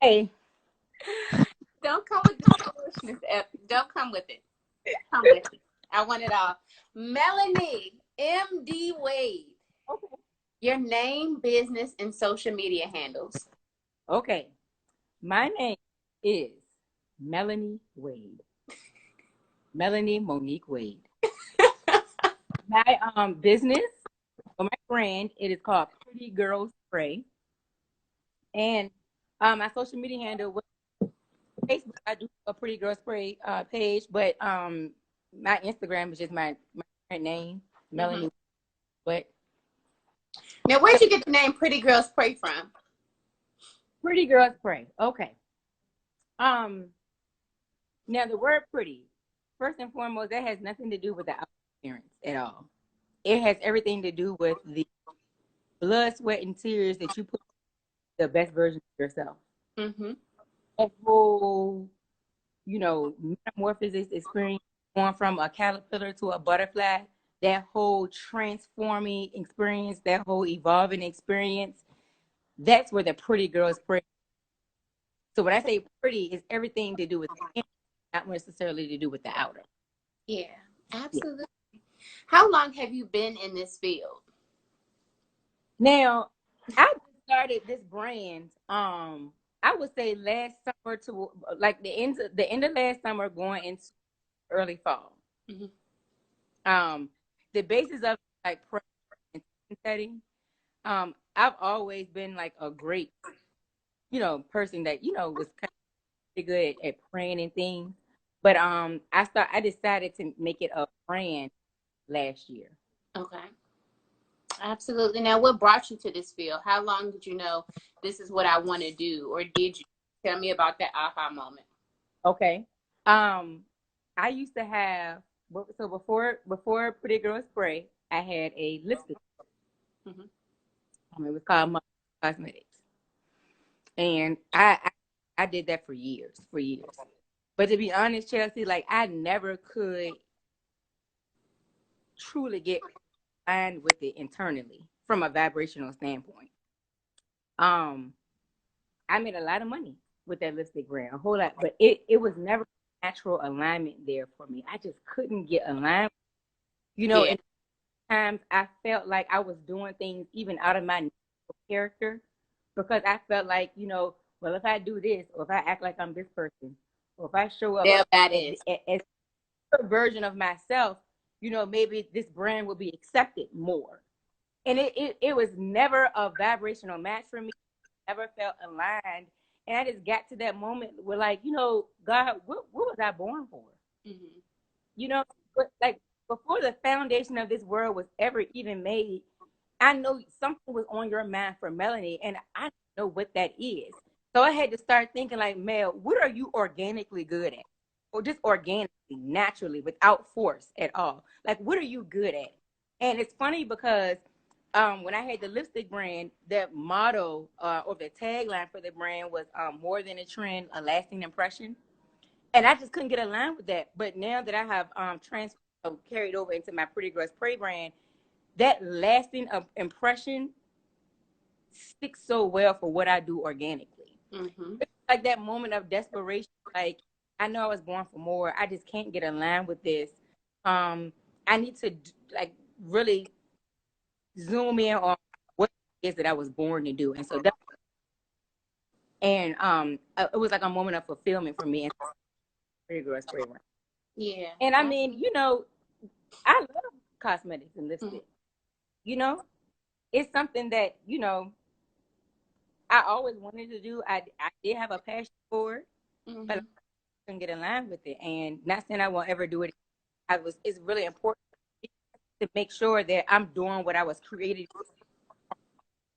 Hey, Don't come with the foolishness. Don't come with it. Come with it. I want it all. Melanie, MD Wade. okay. Your name, business, and social media handles. Okay. My name is Melanie Wade. Melanie Monique Wade. My business or my brand, it is called Pretty Girls Spray. And my social media handle was Facebook. I do a Pretty Girl Spray page, but my Instagram is just my current name, Mm-hmm. Melanie. But Now, where'd you get the name Pretty Girl Spray from? Pretty Girl Spray. Okay. Um, Now the word pretty, first and foremost, that has nothing to do with the outer appearance at all. It has everything to do with the blood, sweat, and tears that you put the best version of yourself. Mm-hmm. That whole, metamorphosis experience, going from a caterpillar to a butterfly, that whole transforming experience, that whole evolving experience, that's where the pretty girl's pretty. So when I say pretty, it's everything to do with the inner, not necessarily to do with the outer. Yeah, Yeah. absolutely. How long have you been in this field? Now, I just started this brand. I would say last summer to like the end of last summer, going into early fall. Mm-hmm. Um, the basis of like prayer and setting. I've always been like a great, person that was kind of pretty good at praying and things. But I decided to make it a brand last year. Okay. Absolutely. Now, what brought you to this field? How long did you know this is what I want to do? Or did you? Tell me about that aha moment. Okay. Um, I used to have so before Pretty Girl Spray, I had a lipstick. Mm-hmm. It was called Mother Cosmetics, and I did that for years. But to be honest, Chelsea, like I never could truly get aligned with it internally from a vibrational standpoint. Um, I made a lot of money with that lipstick brand, a whole lot, but it was never natural alignment there for me. I just couldn't get aligned. Yeah. And times I felt like I was doing things even out of my natural character because I felt like, well, if I do this or if I act like I'm this person or if I show up There that as, is. as a version of myself, maybe this brand will be accepted more. And it was never a vibrational match for me. Never felt aligned. And I just got to that moment where, like, God, what was I born for? Mm-hmm. You know, but like before the foundation of this world was ever even made, I know something was on your mind for Melanie, and I know what that is. So I had to start thinking like, Mel, what are you organically good at? Or just organically, naturally, without force at all. Like, what are you good at? And it's funny because when I had the lipstick brand, the motto or the tagline for the brand was more than a trend, a lasting impression. And I just couldn't get aligned with that. But now that I have transferred, carried over into my Pretty Girls Spray brand, that lasting impression sticks so well for what I do organically. Mm-hmm. It's like that moment of desperation, like I know I was born for more. I just can't get aligned with this. Um, I need to like really zoom in on what it is that I was born to do, and so that it was like a moment of fulfillment for me. And Pretty Girls Spray brand. Yeah. And I mean, I love cosmetics and Mm-hmm. lipstick. You know, it's something that I always wanted to do. I did have a passion for it, but I Mm-hmm. couldn't get in line with it. And not saying I won't ever do it. It's really important to make sure that I'm doing what I was created.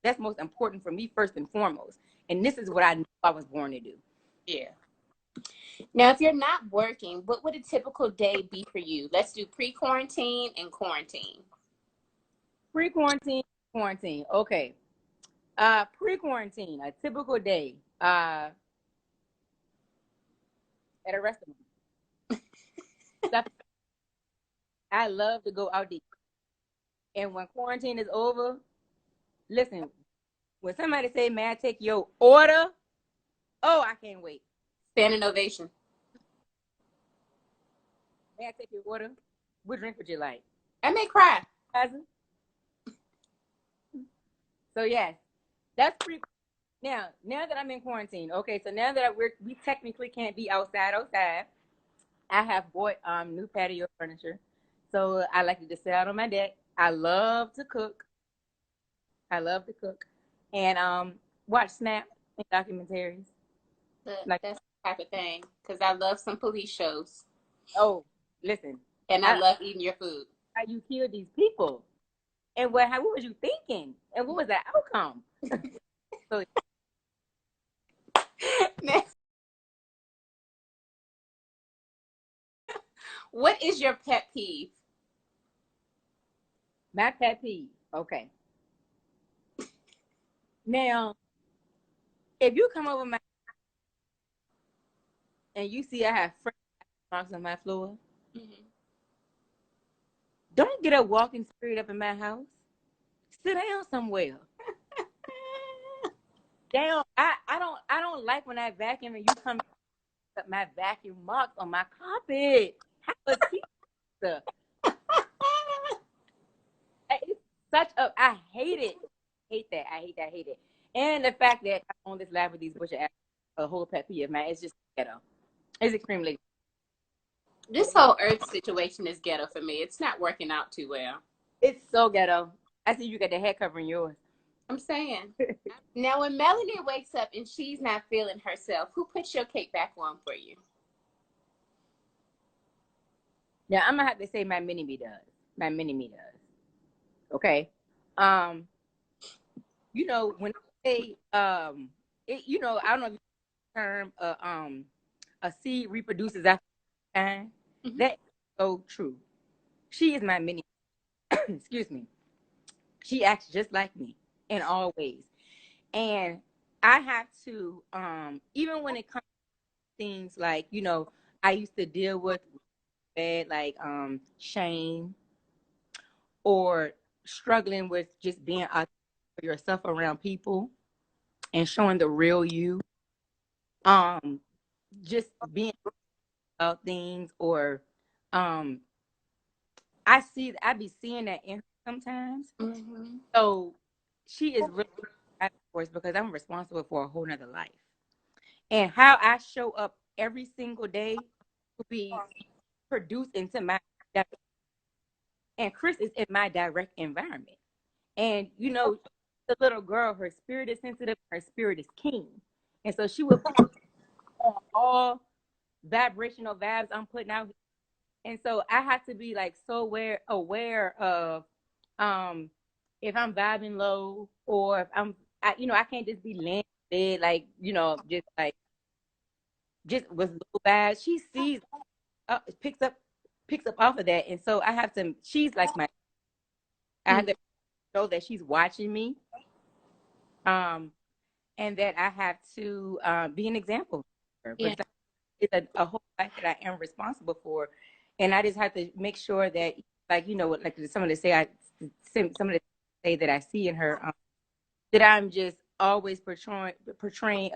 That's most important for me first and foremost. And this is what I knew I was born to do. Yeah. Now, if you're not working, what would a typical day be for you? Let's do pre-quarantine and quarantine. Pre-quarantine, quarantine. Okay. Pre-quarantine, a typical day. At a restaurant. I love to go out to eat. And when quarantine is over, listen, When somebody say, "May I take your order?" Oh, I can't wait. Standing ovation. May I take your order? What drink would you like? I may cry. Cousin? So yes, that's pretty. Now that I'm in quarantine, okay. So now that we technically can't be outside, I have bought new patio furniture. So I like to just sit out on my deck. I love to cook. I love to cook, and watch Snap and documentaries. Like, That's the type of thing. Because I love some police shows. oh, listen, And I love eating your food. how you kill these people, and what was you thinking, and what was the outcome? So Next. What is your pet peeve? my pet peeve. Okay, now if you come over my and you see I have fresh marks on my floor, Mm-hmm. don't get a walking spirit up in my house. Sit down somewhere. Damn, I don't like when I vacuum and you come up my vacuum marks on my carpet. Have a seat. It's such a I hate it. Hate that. I hate that. I hate it. And the fact that I'm on this live with these butcher ass a whole pet peeve, man, it's just ghetto. It's extremely. This whole Earth situation is ghetto for me. It's not working out too well. It's so ghetto. I see you got the head covering yours. I'm saying. Now, when Melanie wakes up and she's not feeling herself, who puts your cake back on for you? Now I'm gonna have to say my mini me does. My mini me does. Okay. Um, when I say I don't know if you term a seed reproduces after time. Mm-hmm. That is so true. She is my mini. Excuse me. She acts just like me in all ways, and I have to even when it comes to things like I used to deal with bad like shame or struggling with just being out for yourself around people and showing the real you. Um, just being about things or um I be seeing that in her sometimes. Mm-hmm. So she is really, of course, because I'm responsible for a whole nother life. And how I show up every single day will be produced into my and Chris is in my direct environment. And the little girl, her spirit is sensitive, her spirit is keen. And so she will pick on all vibrational vibes I'm putting out. And so I have to be like so aware of if I'm vibing low or if I can't just be laying in bed like, just with low vibes. She sees picks up off of that. And so she's like I have to know that she's watching me. And that I have to be an example for her Yeah. because it's a whole life that I am responsible for, and I just have to make sure that, like like some of the say that I see in her, that I'm just always portraying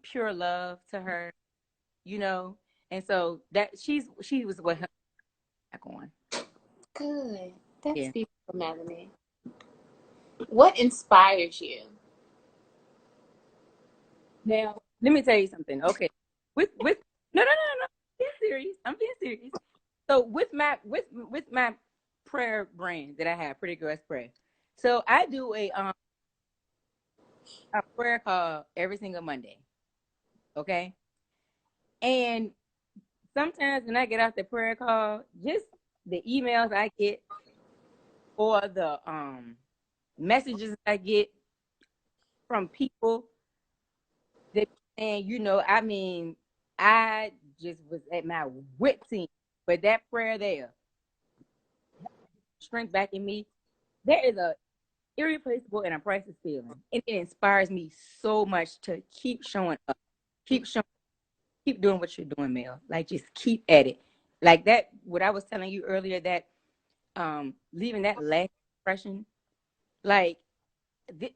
pure love to her, and so that she was what her back on. Good. That's Yeah. beautiful, Melanie. What inspires you? Now let me tell you something. Okay, with no, I'm being serious. I'm being serious. So with my prayer brand that I have, Pretty Girls Prayer. So I do a prayer call every single Monday. Okay, and sometimes when I get off the prayer call, just the emails I get or the messages I get from people that saying, I mean, I just was at my wit end, but that prayer there, strength back in me, there is a irreplaceable and a priceless feeling. And it inspires me so much to keep showing up, keep showing, keep doing what you're doing, Mel. Like just keep at it. Like that, what I was telling you earlier, that leaving that last impression, like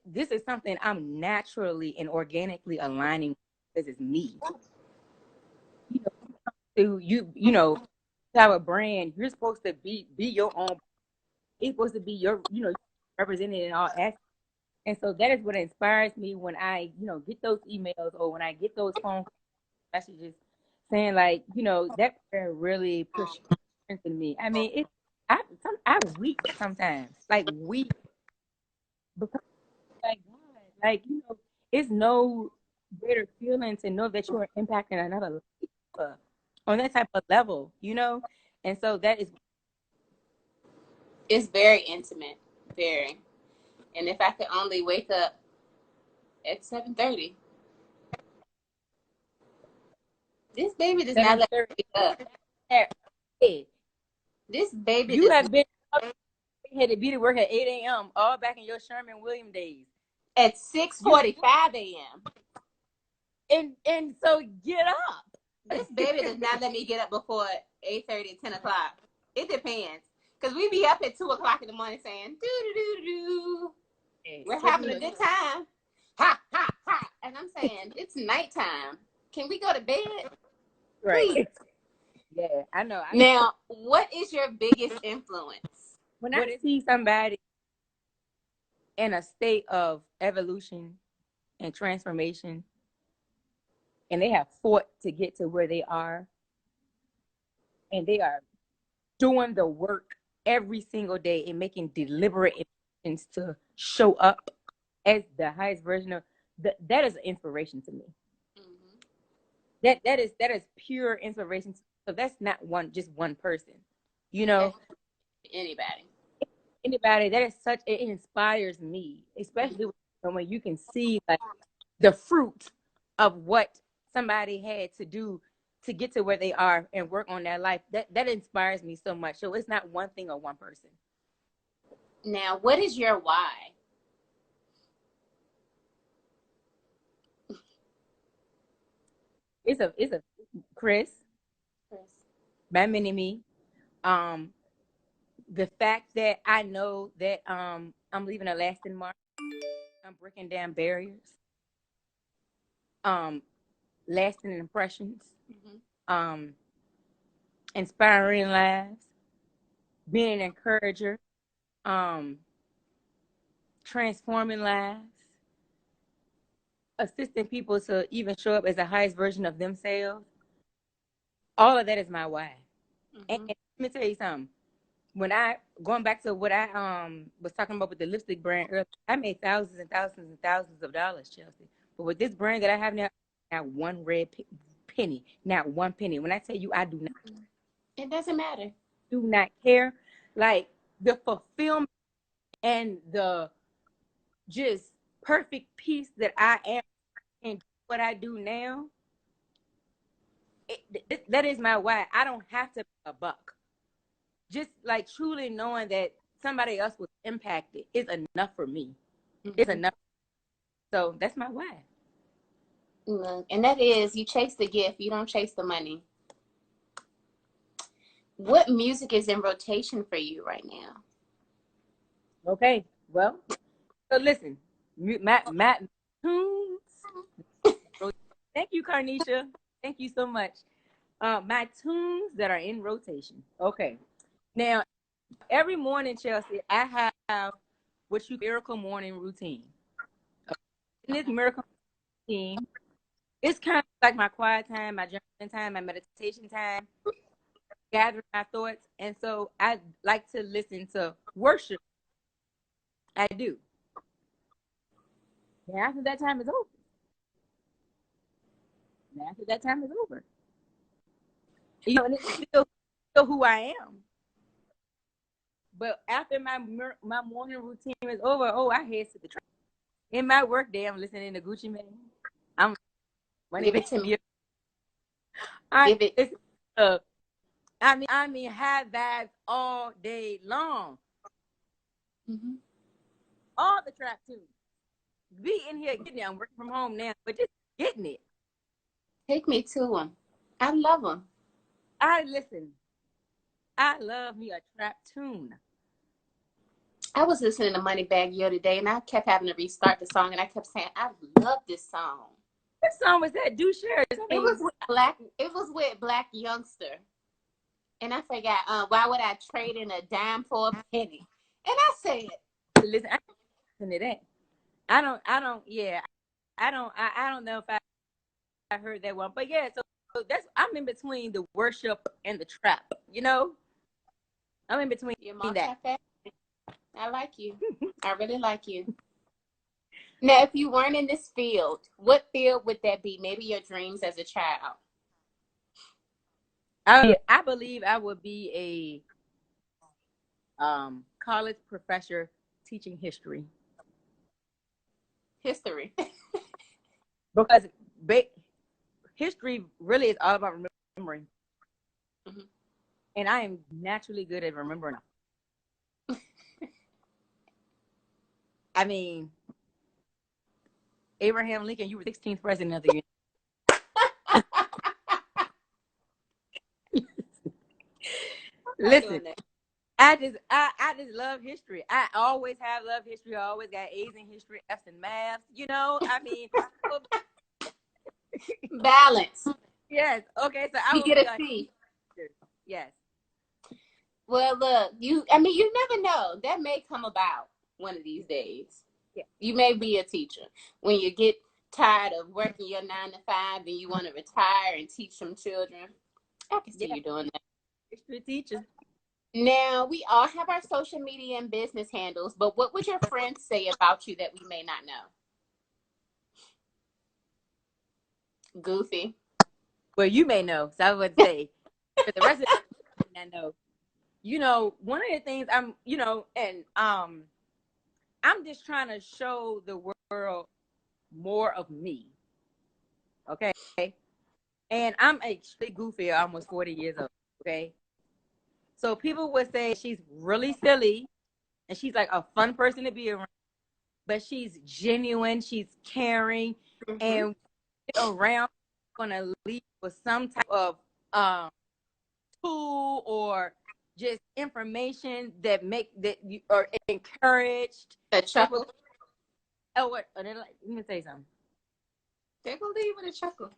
this is something I'm naturally and organically aligning with because it's me. You know, you know, have a brand. You're supposed to be your own. It's supposed to be your, represented in all aspects. And so that is what inspires me when I, get those emails or when I get those phone messages saying like, that prayer really pushed strengthened me. I mean, I weep sometimes, like weep because like God, like it's no greater feeling to know that you are impacting another life on that type of level, and so that is It's very intimate, very. And if I could only wake up at 7:30, this baby does not let 7:30. me get up. This baby You does have been had to be to work at 8 a.m. all back in your Sherman Williams days. at You 6:45 a.m. and so get up. This baby does not let me get up before 8:30, 10 o'clock. It depends. Because we be up at 2 o'clock in the morning saying, doo doo doo doo. We're having a good time. Ha, ha, ha. And I'm saying, it's nighttime. Can we go to bed? Please. Right. Yeah, I know. Now, what is your biggest influence? When I see somebody in a state of evolution and transformation, and they have fought to get to where they are, and they are doing the work every single day and making deliberate intentions to show up as the highest version of that is an inspiration to me. Mm-hmm. That is pure inspiration. So that's not just one person, you know. Anybody. Anybody that is such it inspires me, especially when you can see like the fruit of what somebody had to do to get to where they are and work on their life. That inspires me so much. So it's not one thing or one person. Now, what is your why? It's a Chris, my mini me. Um, the fact that I know that I'm leaving a lasting mark. I'm breaking down barriers. Um, lasting impressions. Um, inspiring lives. Being an encourager. Um, transforming lives. Assisting people to even show up as the highest version of themselves. All of that is my why. And let me tell you something. When I going back to what I was talking about with the lipstick brand earlier, I made thousands and thousands and thousands of dollars, Chelsea. But with this brand that I have now, not one red penny, not one penny. When I tell you, I It doesn't matter. do not care. Like the fulfillment and the just perfect peace that I am in what I do now. That is my why. I don't have to be a buck. Just like truly knowing that somebody else was impacted is enough for me. It's enough. So that's my why. And that is, you chase the gift, you don't chase the money. What music is in rotation for you right now? Okay. Well, so listen, my tunes. Thank you, Carnisha. Thank you so much. My tunes that are in rotation. Okay. Now, every morning, Chelsea, I have what you miracle morning routine. In this miracle routine, it's kind of like my quiet time, my journaling time, my meditation time, gathering my thoughts. And so I like to listen to worship. I do. And after that time is over. And after that time is over. And it's still who I am. But after my morning routine is over, I head to the track. In my work day, I'm listening to Gucci Mane. I'm Give it to me. I Give it. it's I mean high vibes all day long. All the trap tunes. Be in here getting it. I'm working from home now, but just getting it. Take me to them. I love them. I listen. I love me a trap tune. I was listening to Moneybagg Yo today, and I kept having to restart the song, and I kept saying, I love this song. What song was that? Do share. It was with Black. It was with Black Youngster, and I forgot. Why would I trade in a dime for a penny? And I said, listen, I listen to that. I don't. Yeah, I don't. I don't know if I heard that one, but yeah. So that's I'm in between the worship and the trap. You know, I'm in between you're that. multifaceted. I like you. I really like you. Now, if you weren't in this field, what field would that be? Maybe your dreams as a child. I believe I would be a college professor teaching history. History. Because history really is all about remembering. Mm-hmm. And I am naturally good at remembering. I mean, Abraham Lincoln, you were 16th president of the United Listen, I just love history. I always have loved history. I always got A's in history, F's in math. You know, I mean, balance. Yes. Okay. So I will get a C. Yes. Well, look, you never know. That may come about one of these days. Yeah. You may be a teacher when you get tired of working your 9 to 5 and you want to retire and teach some children. I can see you doing that. History teacher. Now, we all have our social media and business handles, but what would your friends say about you that we may not know? Goofy. Well, you may know, so I would say, but the rest of it, I know. You know, one of the things I'm just trying to show the world more of me. Okay. And I'm extremely goofy, almost 40 years old. Okay. So people would say she's really silly and she's like a fun person to be around, but she's genuine, she's caring, and around gonna leave with some type of tool or just information that make that you are encouraged. A chuckle. Oh, what? Let me say something. They're gonna leave with a chuckle.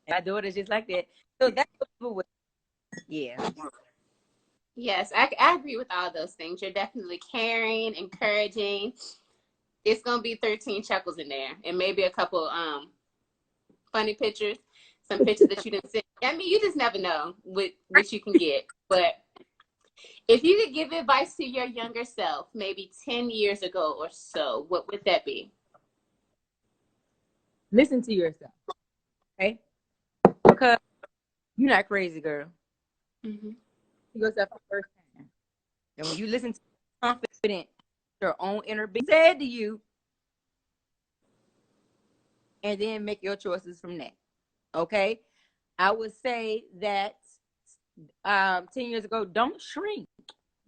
My daughter is just like that. So that's what people would. Yeah. Yes, I agree with all those things. You're definitely caring, encouraging. It's gonna be 13 chuckles in there, and maybe a couple funny pictures, some pictures that you didn't see. I mean, you just never know what you can get. But if you could give advice to your younger self, maybe 10 years ago or so, what would that be? Listen to yourself, okay? Because you're not crazy, girl. Mm-hmm. Yourself the first time, and when you listen to confident, your own inner being said to you, and then make your choices from that. Okay, I would say that 10 years ago, don't shrink.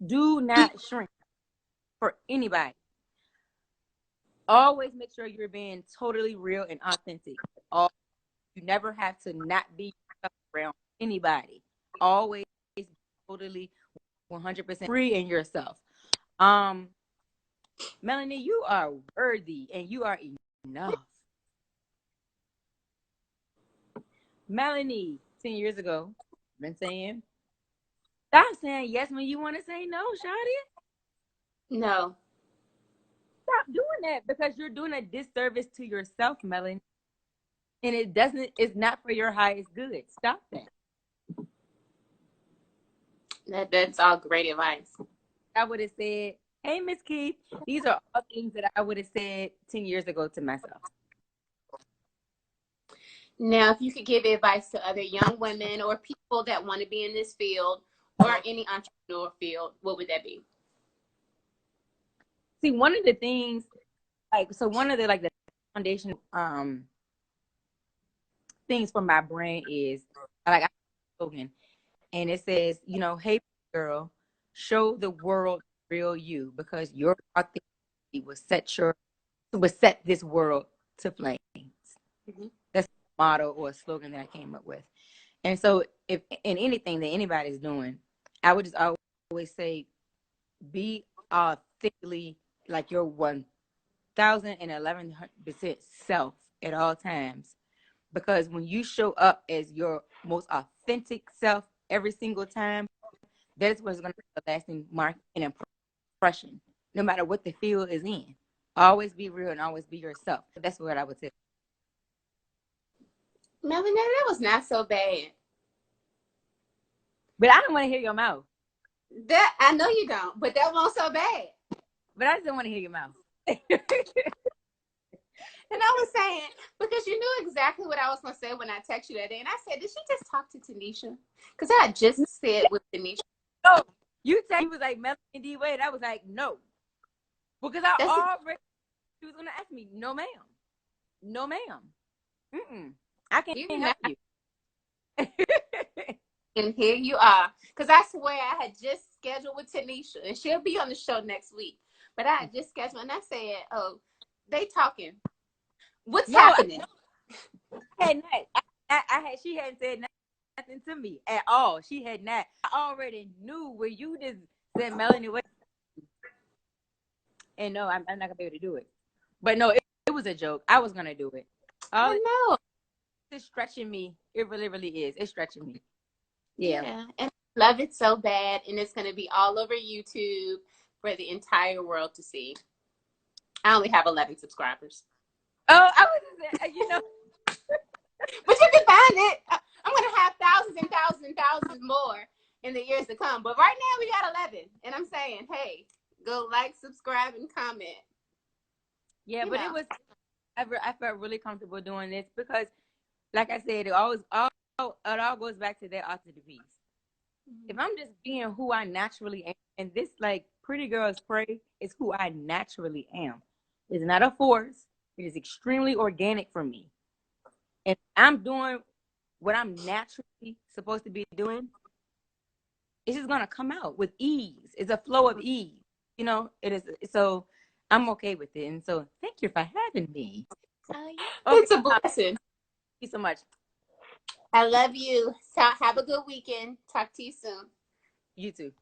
Do not shrink for anybody. Always make sure you're being totally real and authentic. You never have to not be around anybody. Always be totally 100% free in yourself. Melanie, you are worthy and you are enough. Melanie, 10 years ago, been saying, stop saying yes when you want to say no, Shawty. No. Stop doing that because you're doing a disservice to yourself, Melanie. And it's not for your highest good. Stop that. That's all great advice. I would have said, hey, Miss Keith, these are all things that I would have said 10 years ago to myself. Now, if you could give advice to other young women or people that want to be in this field or any entrepreneur field, what would that be? See, one of the things, one of the foundation things for my brand is I slogan, and it says, hey girl, show the world the real you, because your authenticity will set this world to flames. Mm-hmm. That's a motto or a slogan that I came up with. And so if in anything that anybody's doing, I would just always say, be authentically like your 1,011% self at all times. Because when you show up as your most authentic self every single time, that's what's going to leave a lasting mark and impression, no matter what the field is in. Always be real and always be yourself. That's what I would say. Melanie, that was not so bad. But I don't want to hear your mouth. That I know you don't, but that wasn't so bad. But I just don't want to hear your mouth. And I was saying, because you knew exactly what I was going to say when I texted you that day. And I said, did she just talk to Tanisha? Because I had just said with Tanisha. No, you said he was like Melanie D. Wade. I was like, no. Because I already, she was going to ask me, no, ma'am. No, ma'am. Mm-mm. I can't help you. And here you are. Because I swear I had just scheduled with Tanisha. And she'll be on the show next week. But I had just scheduled. And I said, oh, they talking. What's happening? She hadn't said nothing to me at all. She had not. I already knew where you just said Melanie Wade. And no, I'm not gonna be able to do it. But no, it was a joke. I was gonna do it. I know. It's stretching me. It really, really is. It's stretching me. Yeah. And I love it so bad. And it's gonna be all over YouTube for the entire world to see. I only have 11 subscribers. Oh, I was, you know. But you can find it. I'm going to have thousands and thousands and thousands more in the years to come. But right now we got 11. And I'm saying, hey, go like, subscribe, and comment. Yeah, but it was, I felt really comfortable doing this because, like I said, it all goes back to that authentic piece. Mm-hmm. If I'm just being who I naturally am, and this, like, Pretty Girls Pray is who I naturally am. It's not a force. It is extremely organic for me. And I'm doing what I'm naturally supposed to be doing. It's just going to come out with ease. It's a flow of ease. You know, it is. So I'm okay with it. And so thank you for having me. Okay. It's a blessing. Thank you so much. I love you. So have a good weekend. Talk to you soon. You too.